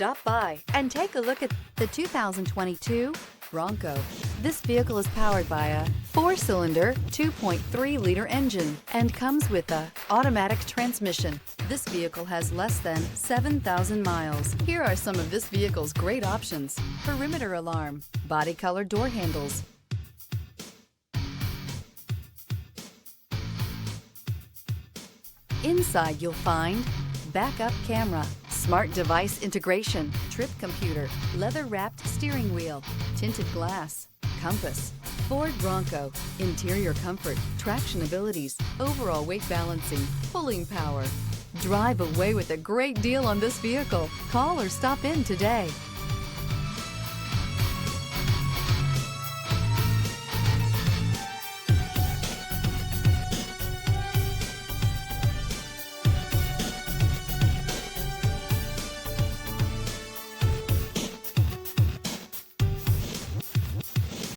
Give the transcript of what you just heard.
Stop by and take a look at the 2022 Bronco. This vehicle is powered by a 4-cylinder, 2.3-liter engine and comes with a automatic transmission. This vehicle has less than 7,000 miles. Here are some of this vehicle's great options: perimeter alarm, body color door handles, inside you'll find backup camera, smart device integration, trip computer, leather-wrapped steering wheel, tinted glass, compass, Ford Bronco, interior comfort, traction abilities, overall weight balancing, pulling power. Drive away with a great deal on this vehicle. Call or stop in today.